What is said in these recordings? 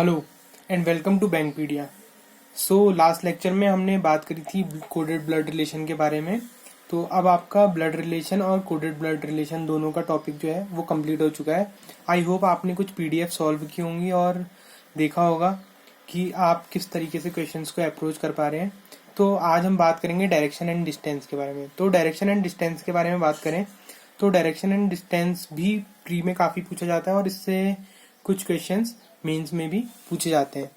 Hello and welcome to Bankpedia. So last lecture में हमने बात करी थी कोडेड ब्लड रिलेशन के बारे में। तो अब आपका ब्लड रिलेशन और कोडेड ब्लड रिलेशन दोनों का टॉपिक जो है वो कंप्लीट हो चुका है। आई होप आपने कुछ पीडीएफ सॉल्व की होंगी और देखा होगा कि आप किस तरीके से क्वेश्चंस को अप्रोच कर पा रहे हैं। तो आज हम बात करेंगे डायरेक्शन एंड डिस्टेंस के बारे में। तो डायरेक्शन एंड डिस्टेंस के बारे में बात करें तो डायरेक्शन एंड डिस्टेंस भी प्री में काफ़ी पूछा जाता है और इससे कुछ क्वेश्चंस मेंस में भी पूछे जाते हैं।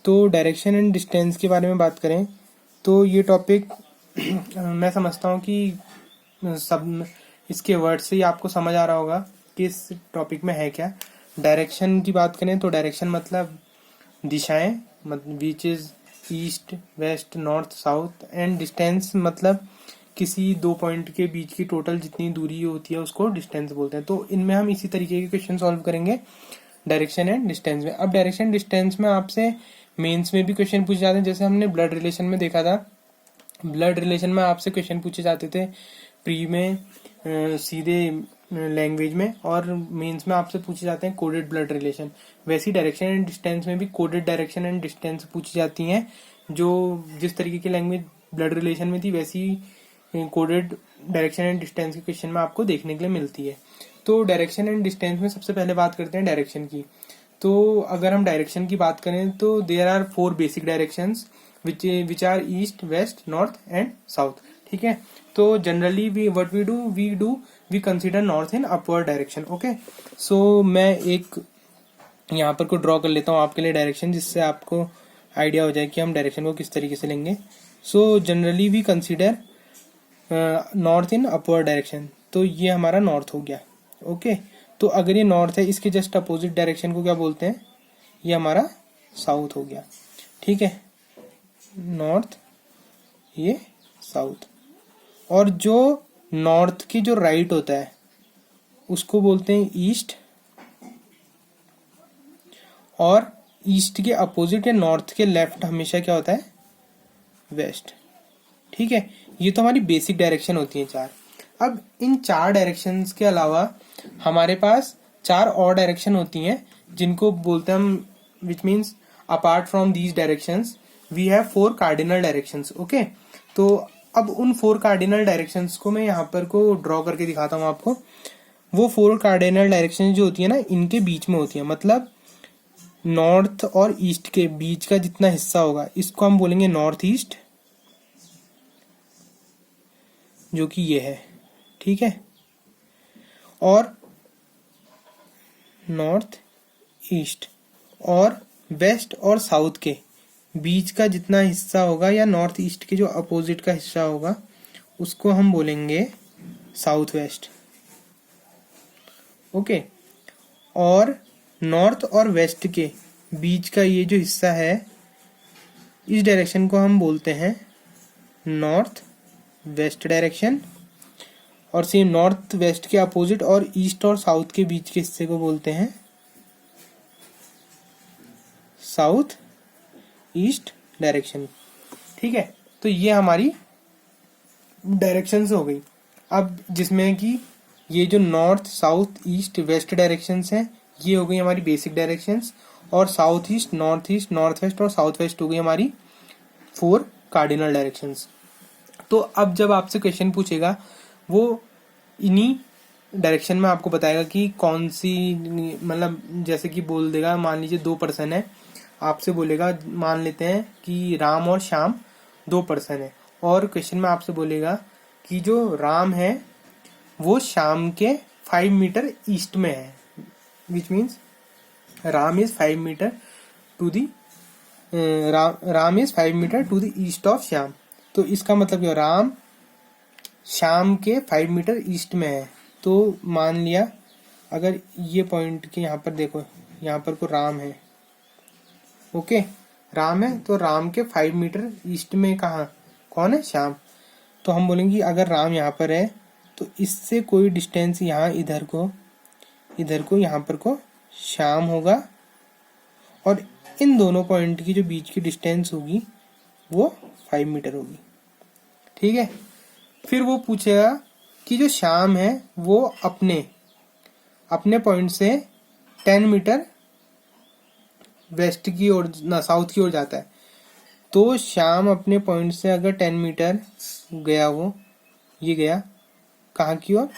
तो डायरेक्शन एंड डिस्टेंस के बारे में बात करें तो ये टॉपिक मैं समझता हूँ कि सब इसके वर्ड से ही आपको समझ आ रहा होगा कि इस टॉपिक में है क्या। डायरेक्शन की बात करें तो डायरेक्शन मतलब दिशाएं, which is east west north south, and distance मतलब किसी दो पॉइंट के बीच की टोटल जितनी दूरी होती है उसको डिस्टेंस बोलते हैं। तो इनमें हम इसी तरीके के क्वेश्चन सॉल्व करेंगे डायरेक्शन एंड डिस्टेंस में। अब डायरेक्शन डिस्टेंस में आपसे मेंस में भी क्वेश्चन पूछे जाते हैं, जैसे हमने ब्लड रिलेशन में देखा था। ब्लड रिलेशन में आपसे क्वेश्चन पूछे जाते थे प्री में सीधे लैंग्वेज में, और मेंस में आपसे पूछे जाते हैं कोडेड ब्लड रिलेशन। वैसी डायरेक्शन एंड डिस्टेंस में भी कोडेड डायरेक्शन एंड डिस्टेंस पूछी जाती हैं, जो जिस तरीके की लैंग्वेज ब्लड रिलेशन में थी वैसी कोडेड डायरेक्शन एंड डिस्टेंस के क्वेश्चन में आपको देखने के लिए मिलती है। तो डायरेक्शन एंड डिस्टेंस में सबसे पहले बात करते हैं डायरेक्शन की। तो अगर हम डायरेक्शन की बात करें तो there are 4 basic directions which are east west north and south. ठीक है, तो generally we consider north in upward direction. Okay, so मैं एक यहाँ पर को ड्रॉ कर लेता हूँ आपके लिए डायरेक्शन, जिससे आपको आइडिया हो जाए कि हम डायरेक्शन को किस तरीके से लेंगे। So generally we consider north in upward direction. तो ये हमारा नॉर्थ हो गया। ओके, तो अगर ये नॉर्थ है, इसके जस्ट अपोजिट डायरेक्शन को क्या बोलते हैं? ये हमारा साउथ हो गया। ठीक है, नॉर्थ, ये साउथ। और जो नॉर्थ की जो राइट होता है उसको बोलते हैं ईस्ट, और ईस्ट के अपोजिट या नॉर्थ के लेफ्ट हमेशा क्या होता है? वेस्ट। ठीक है, ये तो हमारी बेसिक डायरेक्शन होती है 4। अब इन 4 डायरेक्शंस के अलावा हमारे पास 4 और डायरेक्शन होती हैं जिनको बोलते हैं हम, which means apart from these directions we have 4 cardinal directions. Okay, तो अब उन 4 कार्डिनल डायरेक्शंस को मैं यहाँ पर को ड्रॉ करके दिखाता हूँ आपको। वो 4 कार्डिनल डायरेक्शन जो होती है ना, इनके बीच में होती है, मतलब नॉर्थ और ईस्ट के बीच का जितना हिस्सा होगा इसको हम बोलेंगे नॉर्थ ईस्ट, जो कि ये है। ठीक है, और नॉर्थ ईस्ट और वेस्ट और साउथ के बीच का जितना हिस्सा होगा, या नॉर्थ ईस्ट के जो अपोजिट का हिस्सा होगा उसको हम बोलेंगे साउथ वेस्ट। ओके, और नॉर्थ और वेस्ट के बीच का ये जो हिस्सा है, इस डायरेक्शन को हम बोलते हैं नॉर्थ वेस्ट डायरेक्शन, और सेम नॉर्थ वेस्ट के अपोजिट और ईस्ट और साउथ के बीच के हिस्से को बोलते हैं साउथ ईस्ट डायरेक्शन। ठीक है, तो ये हमारी डायरेक्शंस हो गई। अब जिसमें कि ये जो north south east west directions हैं ये हो गई हमारी बेसिक डायरेक्शंस, और साउथ ईस्ट नॉर्थ वेस्ट और साउथ वेस्ट हो गई हमारी 4 कार्डिनल डायरेक्शंस। तो अब जब आपसे क्वेश्चन पूछेगा वो इन्हीं डायरेक्शन में आपको बताएगा कि कौन सी, मतलब जैसे कि बोल देगा, मान लीजिए 2 पर्सन है, आपसे बोलेगा मान लेते हैं कि राम और श्याम 2 पर्सन है, और क्वेश्चन में आपसे बोलेगा कि जो राम है वो श्याम के 5 मीटर ईस्ट में है, which means Ram is 5 meter to the Ram is 5 meter to the east of Shyam. तो इसका मतलब क्या, राम श्याम के 5 मीटर ईस्ट में है। तो मान लिया अगर ये पॉइंट के यहाँ पर देखो, यहाँ पर को राम है। ओके, राम है तो राम के 5 मीटर ईस्ट में कहाँ कौन है? श्याम। तो हम बोलेंगे अगर राम यहाँ पर है तो इससे कोई डिस्टेंस यहाँ इधर को यहाँ पर को श्याम होगा, और इन दोनों पॉइंट की जो बीच की डिस्टेंस होगी वो 5 मीटर होगी। ठीक है, फिर वो पूछेगा कि जो श्याम है वो अपने पॉइंट से 10 मीटर वेस्ट की ओर ना साउथ की ओर जाता है, तो श्याम अपने पॉइंट से अगर 10 मीटर गया, वो ये गया कहाँ की ओर,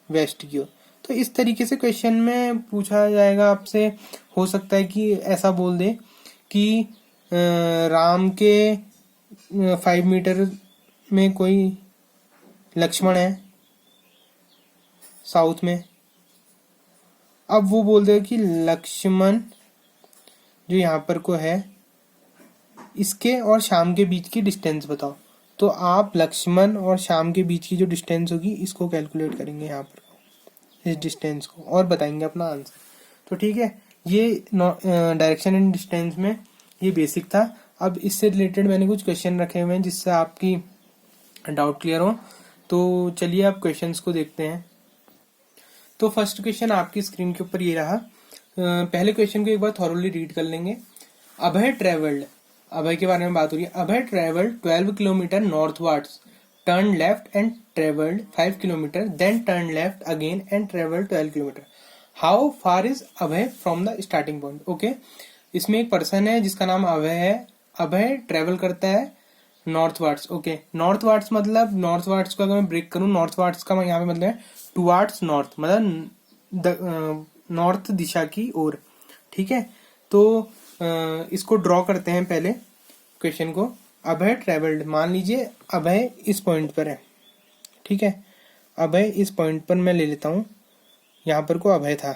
वेस्ट की ओर। तो इस तरीके से क्वेश्चन में पूछा जाएगा आपसे। हो सकता है कि ऐसा बोल दे कि राम के 5 मीटर में कोई लक्ष्मण है साउथ में। अब वो बोल दे कि लक्ष्मण जो यहाँ पर को है, इसके और शाम के बीच की डिस्टेंस बताओ। तो आप लक्ष्मण और शाम के बीच की जो डिस्टेंस होगी इसको कैलकुलेट करेंगे यहाँ पर, इस डिस्टेंस को, और बताएंगे अपना आंसर। तो ठीक है, ये डायरेक्शन एंड डिस्टेंस में ये बेसिक था। अब इससे रिलेटेड मैंने कुछ क्वेश्चन रखे हुए हैं जिससे आपकी डाउट क्लियर हो। तो चलिए आप क्वेश्चंस को देखते हैं। तो फर्स्ट क्वेश्चन आपकी स्क्रीन के ऊपर ये रहा। पहले क्वेश्चन को एक बार थॉरोली रीड कर लेंगे। अभय ट्रेवल्ड, अभय के बारे में बात हो रही है। Abhay travelled 12 kilometre northwards, turn left and travelled 5 kilometre, then turn left again and travelled 12 kilometre. How far is Abhay from the starting point. Okay, इसमें एक पर्सन है जिसका नाम अभय है। अभय ट्रेवल करता है नॉर्थवर्ड्स। ओके, नॉर्थवर्ड्स मतलब, नॉर्थवर्ड्स को अगर मैं ब्रेक करूं, नॉर्थवर्ड्स का यहाँ पे मतलब है टुवार्ड्स नॉर्थ, मतलब नॉर्थ दिशा की ओर। ठीक है, तो इसको ड्रॉ करते हैं पहले क्वेश्चन को। अभय ट्रेवल्ड, मान लीजिए अभय इस पॉइंट पर है। ठीक है, अभय इस पॉइंट पर मैं ले लेता हूं, यहाँ पर को अभय था।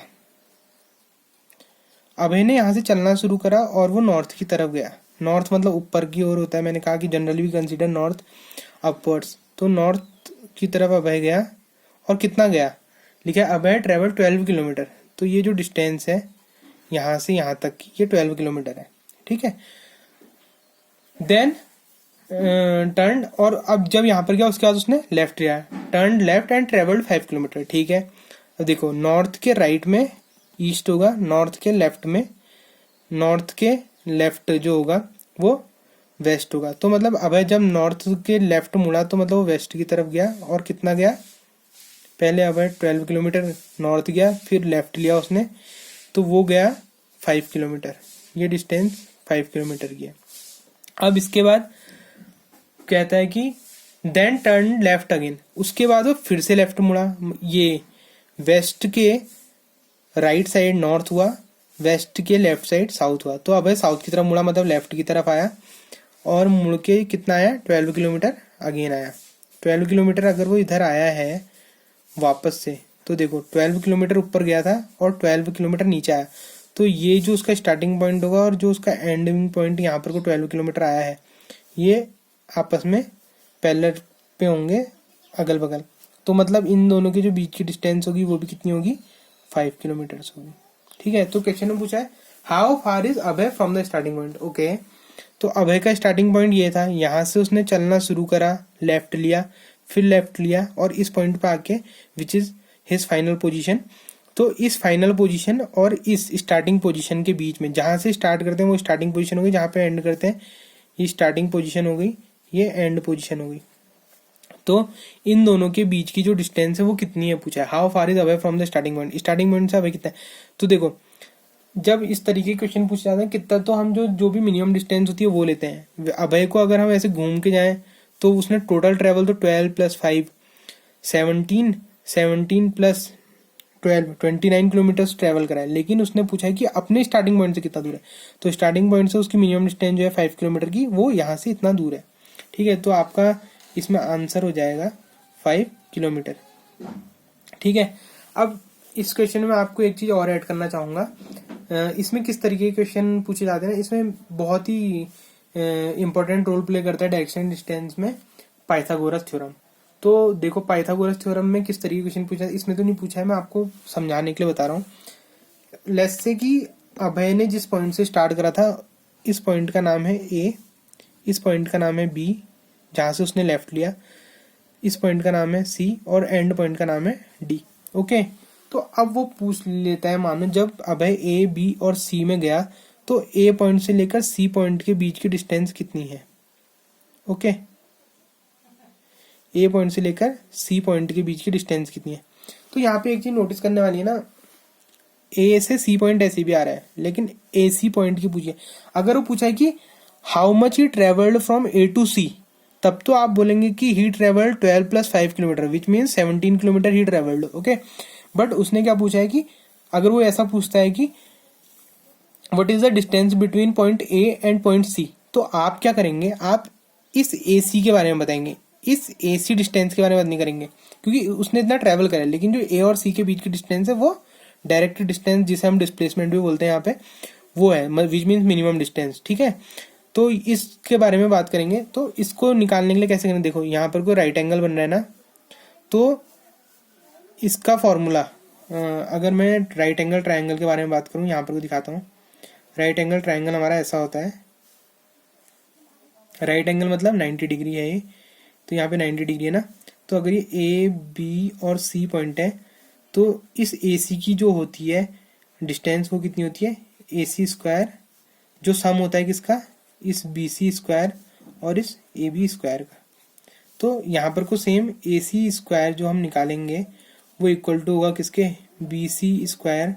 अभय ने यहाँ से चलना शुरू करा और वो नॉर्थ की तरफ गया। नॉर्थ मतलब ऊपर की ओर होता है, मैंने कहा कि जनरली भी कंसीडर नॉर्थ अपवर्ड्स। तो नॉर्थ की तरफ अभय गया, और कितना गया, लिखा है अभय ट्रेवल 12 किलोमीटर। तो ये जो डिस्टेंस है यहाँ से यहाँ तक की, ये 12 किलोमीटर है। ठीक है, देन टर्न, और अब जब यहाँ पर गया उसके बाद उसने लेफ्ट लिया, turn left and travelled 5 kilometre. ठीक है, अब देखो नॉर्थ के राइट में ईस्ट होगा, नॉर्थ के लेफ्ट में, नॉर्थ के लेफ्ट जो होगा वो वेस्ट होगा। तो मतलब अभय जब नॉर्थ के लेफ्ट मुड़ा तो मतलब वो वेस्ट की तरफ गया, और कितना गया, पहले अभय 12 किलोमीटर नॉर्थ गया, फिर लेफ्ट लिया उसने, तो वो गया 5 किलोमीटर। ये डिस्टेंस 5 किलोमीटर की है। अब इसके बाद कहता है कि देन टर्न लेफ्ट अगेन, उसके बाद वो फिर से लेफ्ट मुड़ा। ये वेस्ट के राइट साइड नॉर्थ हुआ, वेस्ट के लेफ्ट साइड साउथ हुआ। तो अभय साउथ की तरफ मुड़ा, मतलब लेफ्ट की तरफ आया, और मुड़ के कितना आया, 12 किलोमीटर अगेन आया। 12 किलोमीटर अगर वो इधर आया है वापस से, तो देखो 12 किलोमीटर ऊपर गया था और 12 किलोमीटर नीचे आया। तो ये जो उसका स्टार्टिंग पॉइंट होगा और जो उसका एंडिंग पॉइंट यहाँ पर को 12 किलोमीटर आया है, ये आपस में पैरेलल पे होंगे, अगल बगल। तो मतलब इन दोनों के जो बीच की डिस्टेंस होगी वो भी कितनी होगी, 5 किलोमीटर होगी। ठीक है, तो क्वेश्चन में पूछा है how far is Abhay from the starting point. Okay, तो अभय का स्टार्टिंग पॉइंट ये था, यहाँ से उसने चलना शुरू करा, लेफ्ट लिया, फिर लेफ्ट लिया, और इस पॉइंट पे आके which is his final position. तो इस फाइनल पोजीशन और इस स्टार्टिंग पोजीशन के बीच में, जहां से स्टार्ट करते हैं वो स्टार्टिंग पोजीशन हो गई, जहां पे एंड करते हैं ये स्टार्टिंग पोजीशन हो गई, ये एंड पोजीशन हो गई। तो इन दोनों के बीच की जो डिस्टेंस है वो कितनी है पूछा है, how far is away from the starting point. Starting point से अवे कितना है, तो देखो जब इस तरीके के क्वेश्चन पूछे जाते हैं कितना, तो हम जो भी मिनिमम डिस्टेंस होती है वो लेते हैं। अभय को अगर हम ऐसे घूम के जाएं तो उसने टोटल ट्रेवल तो 12 + 5 17, 17 + 12 29 किलोमीटर ट्रेवल करा है। लेकिन उसने पूछा है कि अपने स्टार्टिंग पॉइंट से कितना दूर है, तो स्टार्टिंग पॉइंट से उसकी मिनिमम डिस्टेंस जो है 5 किलोमीटर की, वो यहाँ से इतना दूर है। ठीक है, तो आपका इसमें आंसर हो जाएगा 5 किलोमीटर। ठीक है, अब इस क्वेश्चन में आपको एक चीज और ऐड करना चाहूंगा। इसमें किस तरीके के क्वेश्चन पूछे जाते हैं, इसमें बहुत ही इंपॉर्टेंट रोल प्ले करता है डायरेक्शन डिस्टेंस में पाइथागोरस थ्योरम। तो देखो पाइथागोरस थ्योरम में किस तरीके के क्वेश्चन पूछा है, इसमें तो नहीं पूछा है, मैं आपको समझाने के लिए बता रहा हूँ। लेट्स से कि अभय ने जिस पॉइंट से स्टार्ट करा था, इस पॉइंट का नाम है ए, इस पॉइंट का नाम है बी जहाँ से उसने लेफ्ट लिया, इस पॉइंट का नाम है सी, और एंड पॉइंट का नाम है डी। ओके, तो अब वो पूछ लेता है, मानो जब अभय ए बी और सी में गया तो ए पॉइंट से लेकर सी पॉइंट के बीच की डिस्टेंस कितनी है। ओके, ए पॉइंट से लेकर सी पॉइंट के बीच की डिस्टेंस कितनी है। तो यहाँ पे एक चीज नोटिस करने वाली है ना, ए से सी पॉइंट ऐसे भी आ रहा है, लेकिन ए सी पॉइंट की पूछिए। अगर वो पूछा है कि how much he travelled from A to C, तब तो आप बोलेंगे कि he travelled 12 + 5 kilometre, which means 17 kilometre he travelled. Okay, but उसने क्या पूछा है कि अगर वो ऐसा पूछता है कि what is the distance between point A and point C, तो आप क्या करेंगे, आप इस ए सी के बारे में बताएंगे, इस ए सी डिस्टेंस के बारे में बात नहीं करेंगे, क्योंकि उसने इतना ट्रेवल करा है। लेकिन जो ए और सी के बीच की डिस्टेंस है वो डायरेक्ट डिस्टेंस, जिसे हम डिस्प्लेसमेंट भी बोलते हैं यहाँ पे, वो है, विच मीन्स मिनिमम डिस्टेंस। ठीक है, तो इसके बारे में बात करेंगे। तो इसको निकालने के लिए कैसे करें, देखो यहाँ पर कोई राइट एंगल बन रहा है ना, तो इसका फॉर्मूला, अगर मैं राइट एंगल ट्राइंगल के बारे में बात करूँ, यहाँ पर को दिखाता हूँ। राइट एंगल ट्राइंगल हमारा ऐसा होता है, राइट एंगल मतलब 90 डिग्री है ये, तो यहाँ पे 90 डिग्री है ना। तो अगर ये ए बी और सी पॉइंट है, तो इस ए सी की जो होती है डिस्टेंस वो कितनी होती है, ए सी स्क्वायर, जो सम होता है किसका, इस बी सी स्क्वायर और इस ए बी स्क्वायर का। तो यहाँ पर को सेम ए सी स्क्वायर जो हम निकालेंगे वो इक्वल टू होगा किसके, B C square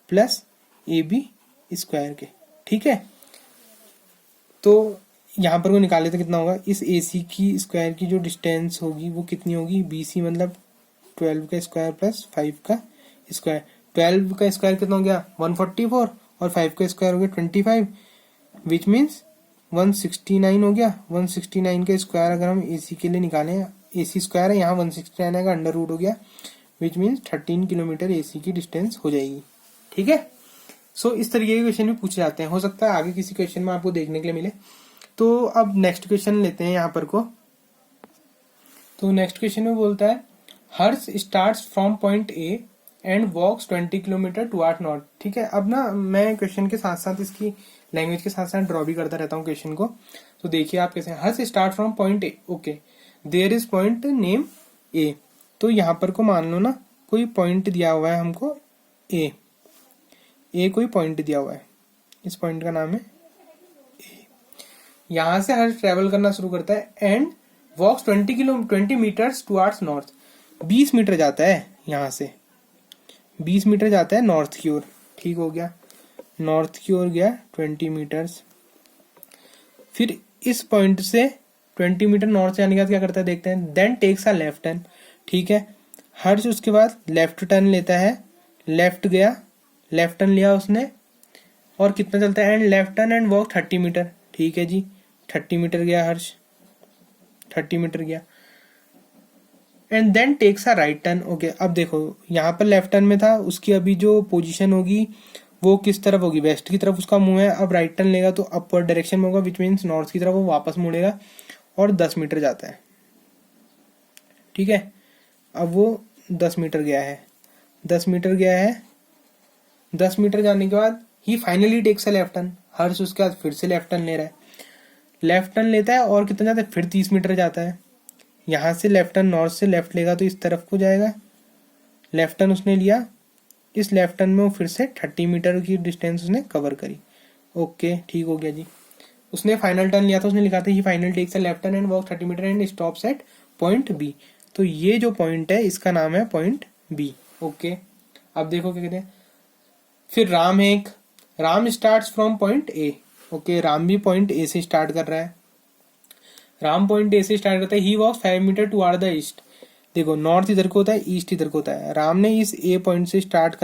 plus A B square के। ठीक है, तो यहाँ पर को निकाले तो कितना होगा, इस ए सी की स्क्वायर की जो डिस्टेंस होगी वो कितनी होगी, बी सी मतलब 12 का स्क्वायर प्लस 5 का स्क्वायर। 12 का स्क्वायर कितना हो गया 144, और 5 का स्क्वायर हो गया 25, विच मीन्स 169 हो गया। 169 का स्क्वायर अगर हम ए सी के लिए निकालें, ए सी स्क्वायर है यहाँ 169 आएगा, अंडर रूट हो गया, विच मीन्स 13 किलोमीटर ए सी की डिस्टेंस हो जाएगी। ठीक है, सो इस तरीके के क्वेश्चन भी पूछे जाते हैं, हो सकता है आगे किसी क्वेश्चन में आपको देखने के लिए मिले। तो अब नेक्स्ट क्वेश्चन लेते हैं यहाँ पर को। तो नेक्स्ट क्वेश्चन में बोलता है Harsh starts from point A and walks 20 kilometre towards north. ठीक है, अब ना मैं क्वेश्चन के साथ साथ इसकी लैंग्वेज के साथ साथ ड्रॉ भी करता रहता हूँ क्वेश्चन को। तो देखिए आप कैसे, Harsh start from point A, okay, there is point name A. तो यहाँ पर को मान लो ना कोई पॉइंट दिया हुआ है हमको ए, कोई पॉइंट दिया हुआ है, इस पॉइंट का नाम है ए। यहां से हर्ष ट्रेवल करना शुरू करता है and walks 20 meters towards north. 20 meter जाता है, यहां से 20 मीटर जाता है नॉर्थ की ओर। ठीक हो गया, नॉर्थ की ओर गया 20 मीटर्स। फिर इस पॉइंट से 20 मीटर नॉर्थ से आने के बाद क्या करता है देखते हैं, then takes a left turn. ठीक है, हर्ष उसके बाद लेफ्ट टर्न लेता है, लेफ्ट गया, लेफ्ट टर्न लिया उसने, और कितना चलता है, and left turn and walk 30 meter. ठीक है जी, 30 मीटर गया हर्ष, 30 मीटर गया, and then takes a right turn. Okay, अब देखो यहाँ पर लेफ्ट टर्न में था, उसकी अभी जो पोजीशन होगी वो किस तरफ होगी, वेस्ट की तरफ उसका मुंह है। अब राइट टर्न लेगा तो अपवर्ड डायरेक्शन में होगा, विच मीन्स नॉर्थ की तरफ वो वापस मुड़ेगा, और 10 मीटर जाता है। ठीक है, अब वो 10 मीटर गया है, 10 मीटर गया है, 10 मीटर जाने के बाद he finally takes a left turn. Harsh उसके बाद फिर से लेफ्ट टर्न ले रहा है, लेफ्ट टर्न लेता है और कितना जाता है, फिर 30 मीटर जाता है। यहाँ से लेफ्ट टर्न, नॉर्थ से लेफ्ट लेगा तो इस तरफ को जाएगा, लेफ्ट टर्न उसने लिया, इस लेफ्ट टर्न में वो फिर से 30 मीटर की डिस्टेंस उसने कवर करी। ओके, ठीक हो गया जी। उसने फाइनल टर्न लिया था, उसने लिखा था he final takes a left turn and walk 30 metre and stops at point B. तो ये जो पॉइंट है इसका नाम है पॉइंट बी। ओके, अब देखो क्या कहते हैं, फिर राम है एक, Ram starts from point A. Okay, Ram भी पॉइंट ए से स्टार्ट कर रहा है, राम पॉइंट ए से स्टार्ट करता है, ही वॉक्स 5 मीटर टुवर्ड द ईस्ट। देखो नॉर्थ इधर को होता है, ईस्ट इधर को होता है। राम ने इस ए पॉइंट से स्टार्ट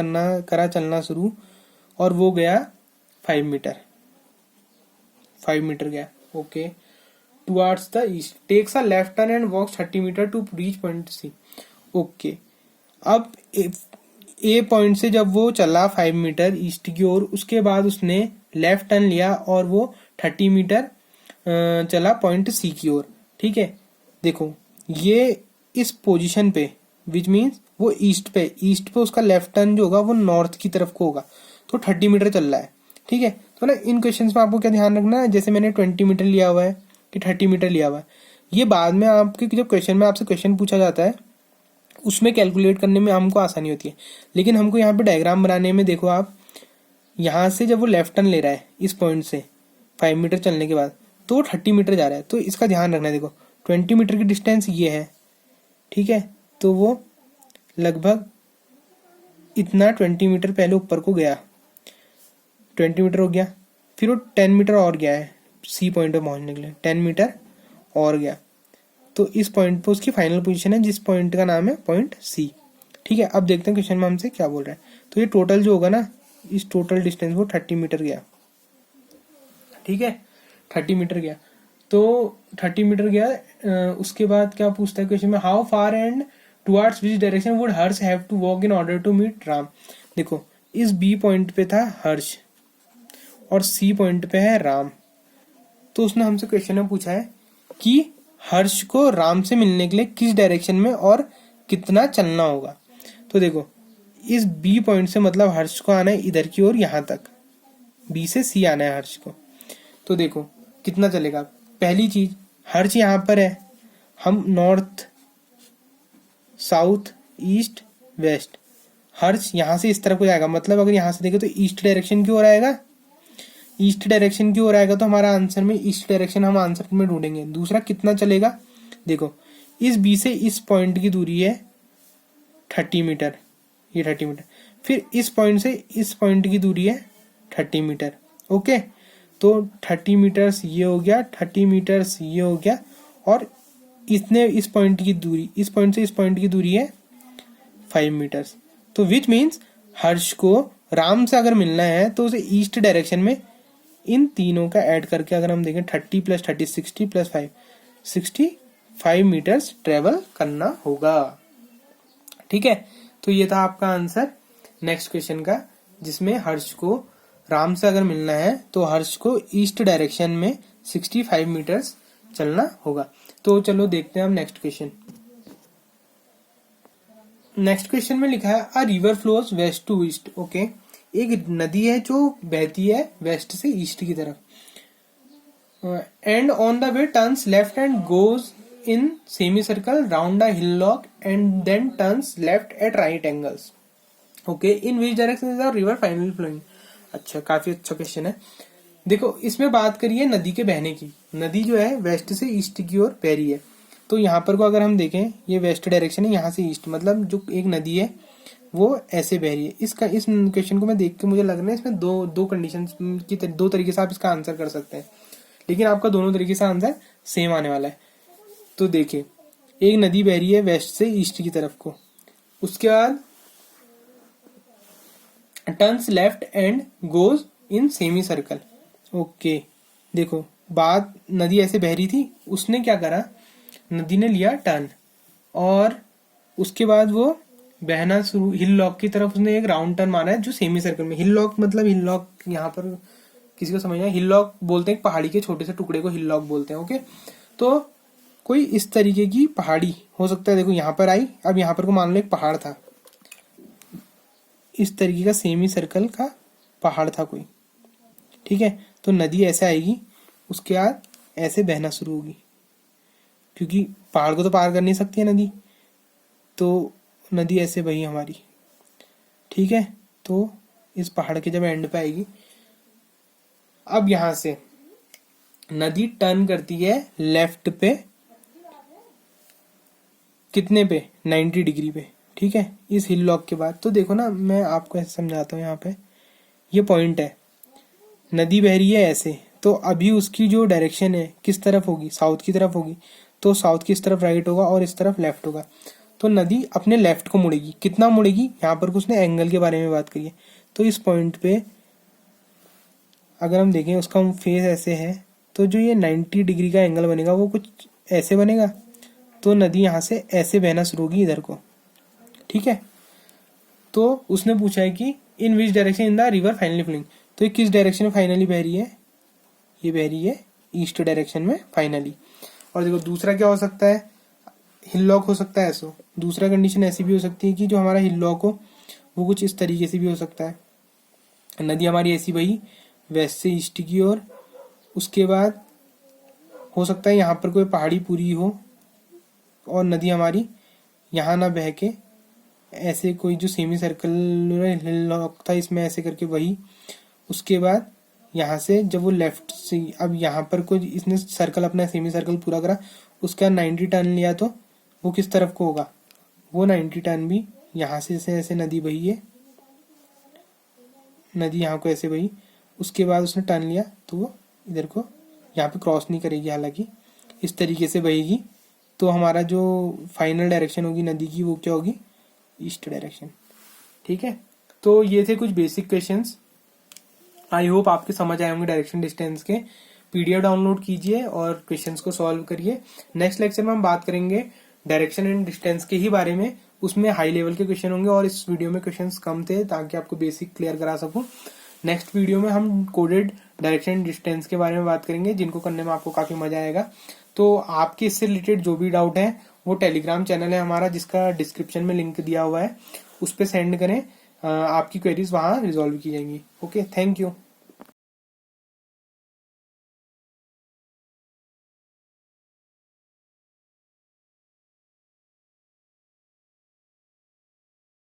करा चलना शुरू, और वो गया 5 मीटर, 5 मीटर गया। Okay, towards the east, takes a left turn and walks 30 meter to reach point C. Okay, अब ए पॉइंट से जब वो चला 5 मीटर ईस्ट की ओर, उसके बाद उसने लेफ्ट टर्न लिया और वो 30 मीटर चला पॉइंट सी की ओर। ठीक है, देखो ये इस पोजीशन पे, विच मीन्स वो ईस्ट पे उसका लेफ्ट टर्न जो होगा वो नॉर्थ की तरफ को होगा, तो 30 मीटर चल रहा है। ठीक है, तो ना इन क्वेश्चंस में आपको क्या ध्यान रखना है, जैसे मैंने 20 मीटर लिया हुआ है कि 30 मीटर लिया हुआ है, ये बाद में आपके जब क्वेश्चन में आपसे क्वेश्चन पूछा जाता है उसमें कैलकुलेट करने में हमको आसानी होती है। लेकिन हमको यहाँ पे डायग्राम बनाने में, देखो आप यहाँ से जब वो लेफ्ट टर्न ले रहा है इस पॉइंट से 5 मीटर चलने के बाद, तो 30 मीटर जा रहा है, तो इसका ध्यान रखना है। देखो 20 मीटर की डिस्टेंस ये है, ठीक है, तो वो लगभग इतना 20 मीटर पहले ऊपर को गया, 20 मीटर हो गया, फिर वो 10 मीटर और गया है सी पॉइंट पे पहुंचने के लिए, 10 मीटर और गया, तो इस पॉइंट पे उसकी फाइनल पोजीशन है, जिस पॉइंट का नाम है पॉइंट सी। ठीक है, अब देखते हैं क्वेश्चन में हमसे क्या बोल रहा है। तो ये टोटल जो होगा ना, इस टोटल डिस्टेंस वो 30 मीटर गया। ठीक है, 30 मीटर गया, तो 30 मीटर गया। उसके बाद क्या पूछता है क्वेश्चन में, how far and towards which direction would Harsh have to walk in order to meet Ram. देखो, इस बी पॉइंट पे था हर्ष और सी पॉइंट पे है राम। तो उसने हमसे क्वेश्चन में पूछा है कि हर्ष को राम से मिलने के लिए किस डायरेक्शन में और कितना चलना होगा। तो देखो, इस बी पॉइंट से मतलब हर्ष को आना है इधर की ओर, यहां तक बी से सी आना है हर्ष को। तो देखो कितना चलेगा। पहली चीज, हर्ष यहां पर है, हम नॉर्थ साउथ ईस्ट वेस्ट, हर्ष यहां से इस तरफ को जाएगा, मतलब अगर यहां से देखें तो ईस्ट डायरेक्शन की ओर आएगा, ईस्ट डायरेक्शन की ओर आएगा, तो हमारा आंसर में ईस्ट डायरेक्शन हम आंसर में ढूंढेंगे। दूसरा, कितना चलेगा। देखो, इस बी से इस पॉइंट की दूरी है 30 मीटर, ये 30 मीटर, फिर इस पॉइंट से इस पॉइंट की दूरी है 30 मीटर। ओके, तो 30 मीटर्स ये हो गया, 30 मीटर्स ये हो गया, और इसने इस पॉइंट की दूरी, इस पॉइंट से इस पॉइंट की दूरी है 5 मीटर्स। तो विच मीन्स हर्ष को राम से अगर मिलना है तो उसे ईस्ट डायरेक्शन में इन तीनों का ऐड करके अगर हम देखें 30 प्लस 30 60 प्लस 5 65 मीटर्स ट्रेवल करना होगा। ठीक है, तो ये था आपका आंसर नेक्स्ट क्वेश्चन का, जिसमें हर्ष को राम से अगर मिलना है तो हर्ष को ईस्ट डायरेक्शन में 65 मीटर्स चलना होगा। तो चलो देखते हैं हम नेक्स्ट क्वेश्चन। नेक्स्ट क्वेश्चन में लिखा है a river flows west to east. Okay, एक नदी है जो बहती है वेस्ट से ईस्ट की तरफ, and on the way turns left and goes in semi circle round a hillock and then turns left at right angles. Okay, in which direction is the river finally flowing. अच्छा, काफी अच्छा question है। देखो, इसमें बात करिए नदी के बहने की। नदी जो है वेस्ट से ईस्ट की ओर बह रही है, तो यहाँ पर को अगर हम देखें, ये वेस्ट डायरेक्शन है, यहाँ से ईस्ट, मतलब जो एक नदी है वो ऐसे बह रही है। इसका इस क्वेश्चन को मैं देख के मुझे लग रहा है इसमें दो कंडीशन की दो तरीके से आप इसका आंसर कर सकते हैं, लेकिन आपका दोनों तरीके से आंसर सेम आने वाला है। तो देखिए, एक नदी बह रही है वेस्ट से ईस्ट की तरफ को, उसके बाद turns left and goes in semi circle. Okay, देखो, बात नदी ऐसे बह रही थी, उसने क्या करा, नदी ने लिया टर्न, और उसके बाद वो बहना शुरू, हिल लॉक की तरफ उसने एक राउंड टर्न मारा है जो सेमी सर्कल में। हिल लॉक मतलब, हिल लॉक यहाँ पर किसी को समझना है, हिल लॉक बोलते हैं पहाड़ी के छोटे से टुकड़े को हिल लॉक बोलते हैं। ओके, तो कोई इस तरीके की पहाड़ी हो सकता है। देखो, यहाँ पर आई, अब यहाँ पर को मान लो एक पहाड़ था, इस तरीके का सेमी सर्कल का पहाड़ था कोई। ठीक है, तो नदी ऐसे आएगी, उसके बाद ऐसे बहना शुरू होगी, क्योंकि पहाड़ को तो पार कर नहीं सकती है नदी, तो नदी ऐसे बही हमारी। ठीक है, तो इस पहाड़ के जब एंड पे आएगी, अब यहां से नदी टर्न करती है लेफ्ट पे, कितने पे, 90 डिग्री पे। ठीक है, इस हिल लॉक के बाद। तो देखो ना, मैं आपको ऐसे समझाता हूँ। यहाँ पे ये पॉइंट है, नदी बह रही है ऐसे, तो अभी उसकी जो डायरेक्शन है किस तरफ होगी, साउथ की तरफ होगी, तो साउथ की इस तरफ राइट होगा और इस तरफ लेफ्ट होगा। तो नदी अपने लेफ्ट को मुड़ेगी, कितना मुड़ेगी, यहाँ पर उसने एंगल के बारे में बात करी है, तो इस पॉइंट पे अगर हम देखें, उसका फेस ऐसे है, तो जो ये 90 डिग्री का एंगल बनेगा वो कुछ ऐसे बनेगा, तो नदी यहाँ से ऐसे बहना शुरू होगी इधर को। ठीक है, तो उसने पूछा है कि in which direction in the river finally flowing, तो ये किस डायरेक्शन में फाइनली बह रही है, ये बह रही है ईस्ट डायरेक्शन में फाइनली। और देखो, दूसरा क्या हो सकता है, हिल लॉक हो सकता है ऐसा। दूसरा कंडीशन ऐसी भी हो सकती है कि जो हमारा हिल लॉक हो वो कुछ इस तरीके से भी हो सकता है, नदी हमारी ऐसी बही वेस्ट से ईस्ट की ओर, उसके बाद हो सकता है यहाँ पर कोई पहाड़ी पूरी हो और नदी हमारी यहाँ ना बह के ऐसे कोई जो सेमी सर्कल हिल लॉक था इसमें ऐसे करके वही, उसके बाद यहाँ से जब वो लेफ्ट से, अब यहाँ पर कोई इसने सर्कल अपना सेमी सर्कल पूरा करा, उसका 90 टर्न लिया, तो वो किस तरफ को होगा, वो 90 टर्न भी यहाँ से ऐसे नदी बही है नदी यहाँ को ऐसे बही, उसके बाद उसने टर्न लिया तो वो इधर को यहाँ पे क्रॉस नहीं करेगी, हालांकि इस तरीके से बहेगी। तो हमारा जो फाइनल डायरेक्शन होगी नदी की वो क्या होगी, ईस्ट डायरेक्शन। ठीक है, तो ये थे कुछ बेसिक क्वेश्चंस। आई होप आपके समझ आए होंगे डायरेक्शन डिस्टेंस के। पीडीएफ डाउनलोड कीजिए और क्वेश्चंस को सॉल्व करिए। नेक्स्ट लेक्चर में हम बात करेंगे डायरेक्शन एंड डिस्टेंस के ही बारे में। उसमें हाई लेवल के क्वेश्चन होंगे और इस वीडियो में क्वेश्चंस कम थे ताकि आपको बेसिक क्लियर करा सकूं। नेक्स्ट वीडियो में हम कोडेड डायरेक्शन एंड डिस्टेंस के बारे में बात करेंगे, जिनको करने में आपको काफी मजा आएगा। तो आपके इससे रिलेटेड जो भी डाउट है वो टेलीग्राम चैनल है हमारा, जिसका डिस्क्रिप्शन में लिंक दिया हुआ है, उस पर सेंड करें। आपकी क्वेरीज वहां रिजॉल्व की जाएंगी। Okay, thank you.